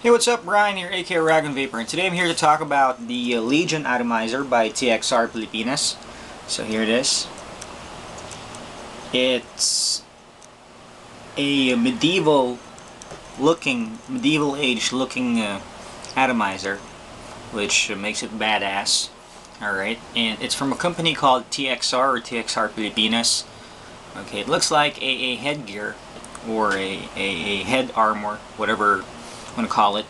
Hey, what's up? Brian here, aka uragonvaper, and today I'm here to talk about the Legion Atomizer by TXR Pilipinas. So here it is. It's a medieval age looking atomizer, which makes it badass. Alright, and it's from a company called TXR or TXR Pilipinas. Okay, it looks like a headgear or a head armor, whatever I'm going to call it,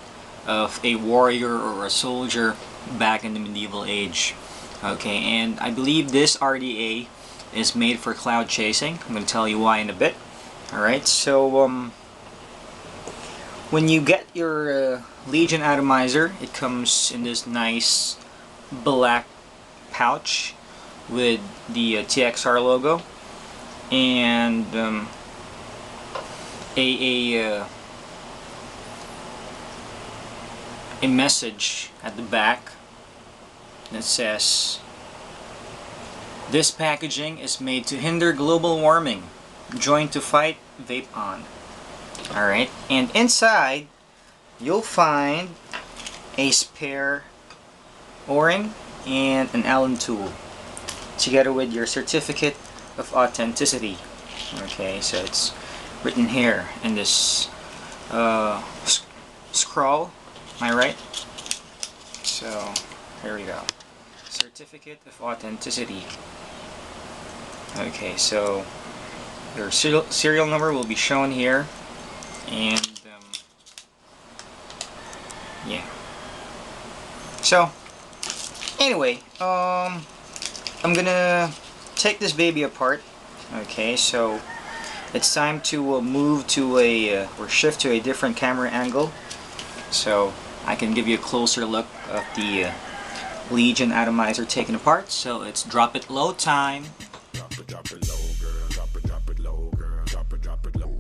of a warrior or a soldier back in the medieval age. Okay, and I believe this RDA is made for cloud chasing. I'm going to tell you why in a bit. Alright, so when you get your Legion Atomizer, it comes in this nice black pouch with the TXR logo and a message at the back that says, "This packaging is made to hinder global warming. Join to fight, vape on." Alright, and inside you'll find a spare O-ring and an Allen tool together with your certificate of authenticity. Okay, so it's written here in this scroll. Am I right? So here we go. Certificate of authenticity. Okay, so your serial number will be shown here, and yeah. So anyway, I'm gonna take this baby apart. Okay, so it's time to move to or shift to a different camera angle, so I can give you a closer look of the Legion Atomizer taken apart. So it's drop it low time. Drop it low, girl. Drop it low, girl. Drop it low, girl. Drop it low,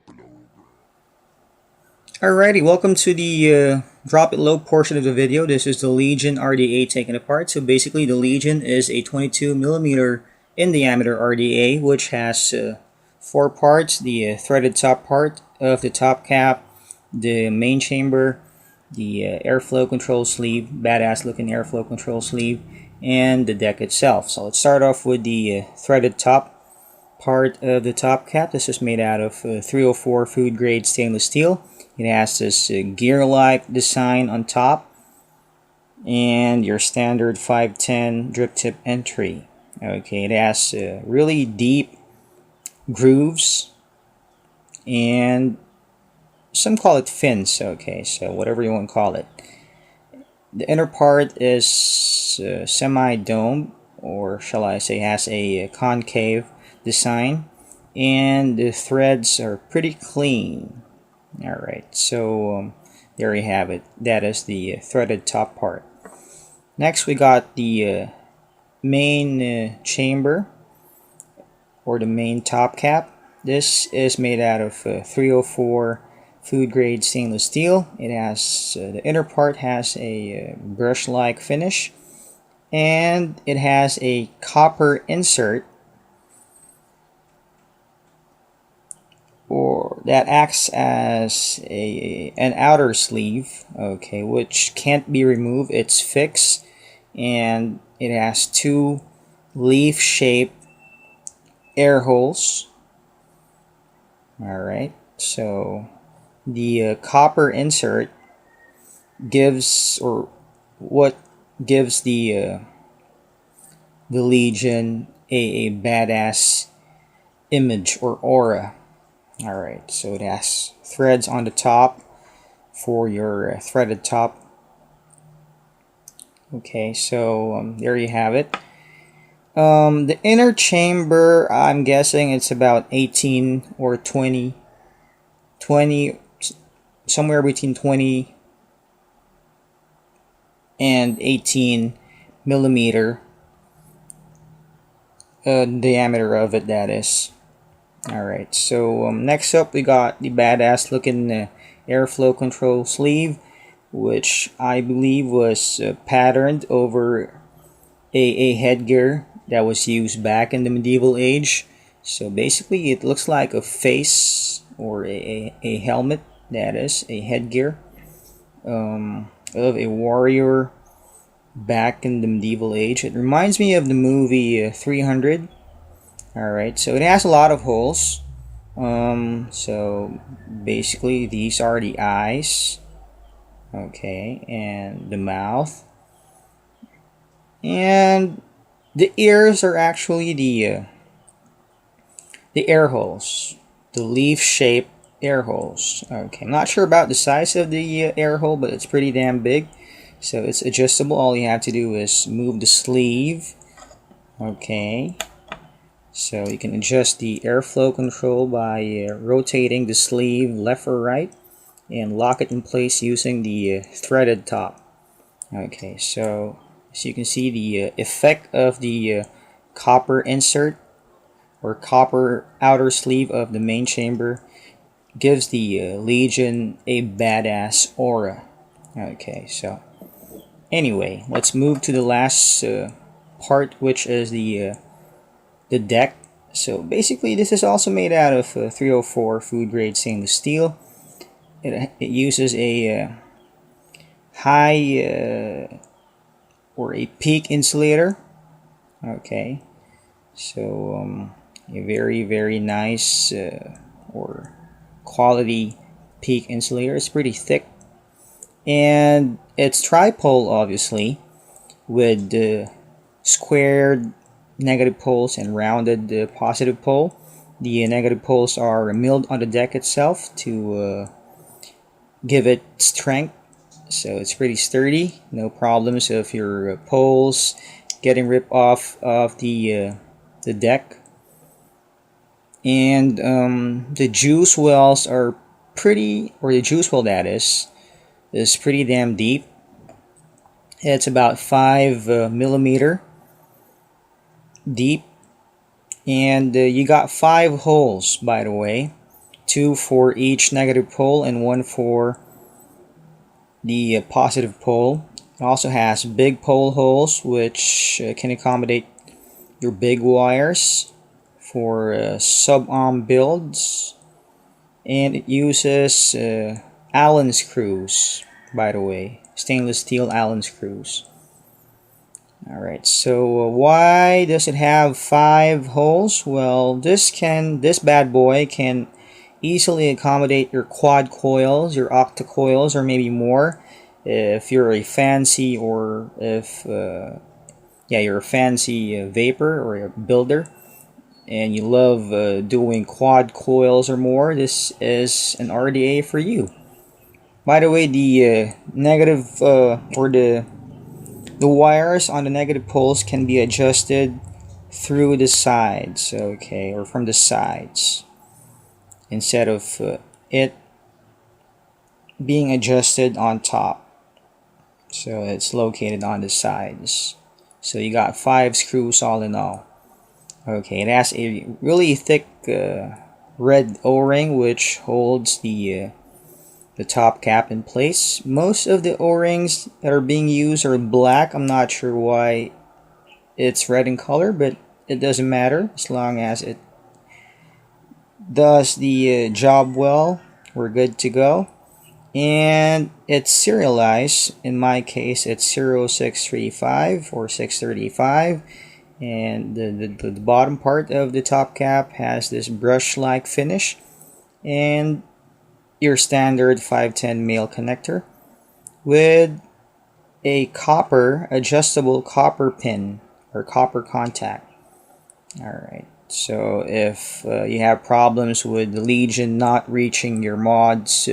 girl. Alrighty, welcome to the drop it low portion of the video. This is the Legion RDA taken apart. So basically the Legion is a 22mm in diameter RDA, which has 4 parts: the threaded top part of the top cap, the main chamber, the airflow control sleeve, badass looking airflow control sleeve, and the deck itself. So let's start off with the threaded top part of the top cap. This is made out of 304 food grade stainless steel. It has this gear-like design on top and your standard 510 drip tip entry. Okay, it has really deep grooves, and some call it fins. Okay, so whatever you want to call it. The inner part is semi-dome, or shall I say has a concave design, and the threads are pretty clean. Alright, so there you have it. That is the threaded top part. Next we got the main chamber, or the main top cap. This is made out of 304 food grade stainless steel. It has the inner part has a brush-like finish, and it has a copper insert, or that acts as an outer sleeve. Okay, which can't be removed. It's fixed, and it has 2 leaf-shaped air holes. Alright, so the copper insert gives, or what gives the Legion a badass image or aura. Alright, so it has threads on the top for your threaded top. Okay, so there you have it. The inner chamber, I'm guessing it's about 18 or 20, somewhere between 20 and 18mm diameter of it, that is. Alright, so next up we got the badass looking airflow control sleeve, which I believe was patterned over a headgear that was used back in the medieval age. So basically it looks like a face or a helmet, that is, a headgear. of a warrior back in the medieval age. It reminds me of the movie 300. Alright, so it has a lot of holes. So basically these are the eyes, okay, and the mouth, and the ears are actually the air holes, the leaf-shaped air holes. Okay, I'm not sure about the size of the air hole, but it's pretty damn big. So it's adjustable. All you have to do is move the sleeve. Okay. So you can adjust the airflow control by rotating the sleeve left or right and lock it in place using the threaded top. Okay, so as you can see, the effect of the copper insert or copper outer sleeve of the main chamber gives the Legion a badass aura. Okay, so anyway, let's move to the last part, which is the deck. So basically this is also made out of 304 food grade stainless steel. It uses a high or a peak insulator. Okay, so a very nice or quality peak insulator. It's pretty thick, and it's tripole, obviously, with squared negative poles and rounded positive pole. The negative poles are milled on the deck itself to give it strength, so it's pretty sturdy. No problems of your poles getting ripped off of the deck. And the juice wells are pretty, or the juice well that is pretty damn deep. It's about 5 millimeter deep, and you got 5 holes, by the way, 2 for each negative pole and 1 for the positive pole. It also has big pole holes, which can accommodate your big wires for sub-arm builds, and it uses Allen screws, by the way, stainless steel Allen screws. Alright, so why does it have 5 holes? Well, this bad boy can easily accommodate your quad coils, your octa coils, or maybe more. If you're a fancy, or if you're a fancy vapor or a builder, and you love doing quad coils or more, this is an RDA for you. By the way, the negative or the wires on the negative poles can be adjusted through the sides, okay, or from the sides, instead of it being adjusted on top. So it's located on the sides. So you got 5 screws all in all. Okay, it has a really thick red O-ring which holds the top cap in place. Most of the O-rings that are being used are black. I'm not sure why it's red in color, but it doesn't matter as long as it does the job well. We're good to go. And it's serialized. In my case, it's 0635 or 635. And the bottom part of the top cap has this brush-like finish, and your standard 510 male connector with a adjustable copper pin or copper contact. Alright, so if you have problems with the Legion not reaching your mod's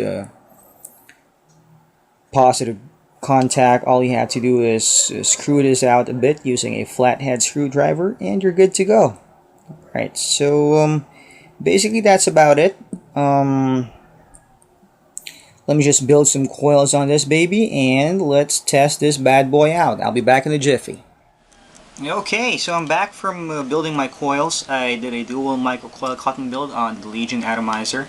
positive contact, all you have to do is screw this out a bit using a flathead screwdriver and you're good to go. Alright, so basically that's about it. Let me just build some coils on this baby and let's test this bad boy out. I'll be back in a jiffy. Okay, so I'm back from building my coils. I did a dual microcoil cotton build on the Legion atomizer.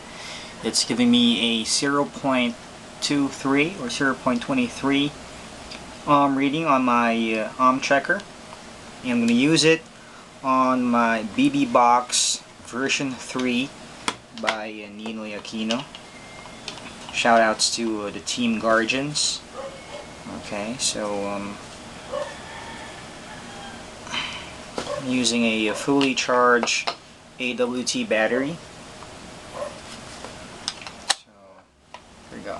It's giving me a 0.23 or 0.23 reading on my ohm checker, and I'm going to use it on my BB Box version 3 by Ninoy Aquino. Shout outs to the Team Guardians. Okay, so I'm using a fully charged AWT battery. So here we go.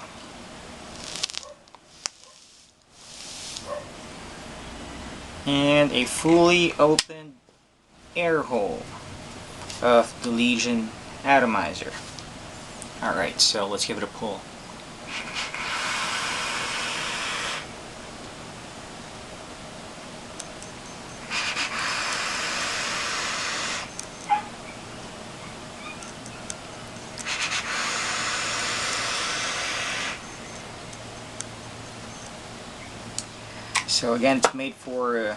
And a fully opened air hole of the Legion atomizer. Alright, so let's give it a pull. So again, it's made for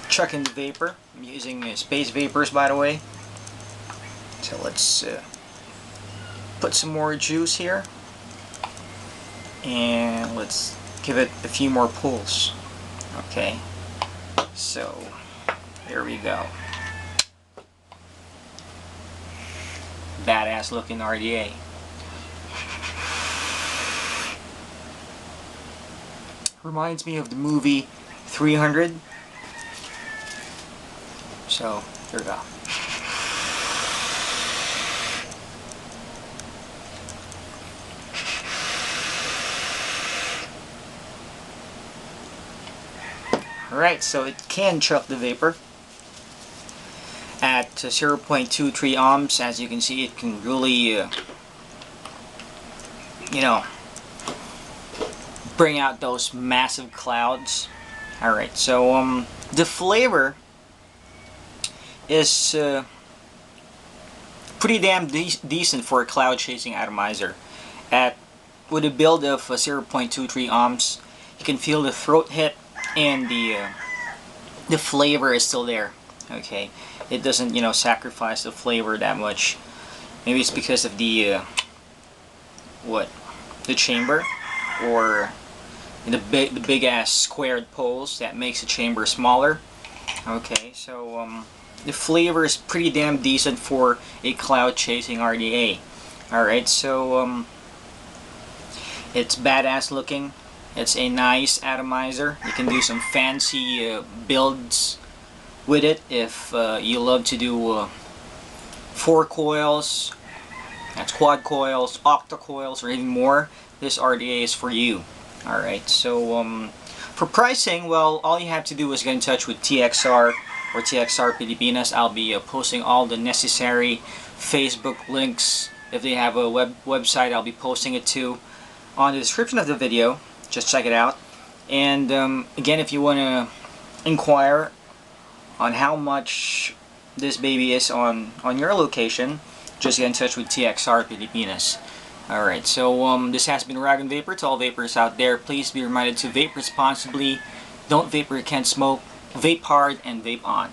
chucking the vapor. I'm using space vapors, by the way. So let's put some more juice here, and let's give it a few more pulls. Okay, so there we go. Badass looking RDA. Reminds me of the movie 300. So there we go. Alright, so it can chuck the vapor at 0.23 ohms. As you can see, it can really, you know, bring out those massive clouds. Alright, so the flavor is pretty damn decent for a cloud chasing atomizer. With a build of 0.23 ohms, you can feel the throat hit, and the flavor is still there. Okay, it doesn't, you know, sacrifice the flavor that much. Maybe it's because of the the chamber, or the big ass squared poles that makes the chamber smaller. Okay, so the flavor is pretty damn decent for a cloud chasing RDA. Alright, so it's badass looking. It's a nice atomizer. You can do some fancy builds with it if you love to do 4 coils, that's quad coils, octa coils, or even more. This RDA is for you. Alright, so for pricing, well, all you have to do is get in touch with TXR or TXR Pilipinas. I'll be posting all the necessary Facebook links. If they have a website, I'll be posting it too on the description of the video. Just check it out. And again, if you want to inquire on how much this baby is on your location, just get in touch with TXR Pilipinas. Alright, so this has been Uragon Vapor. To all vapors out there, please be reminded to vape responsibly. Don't vapor, you can't smoke. Vape hard and vape on.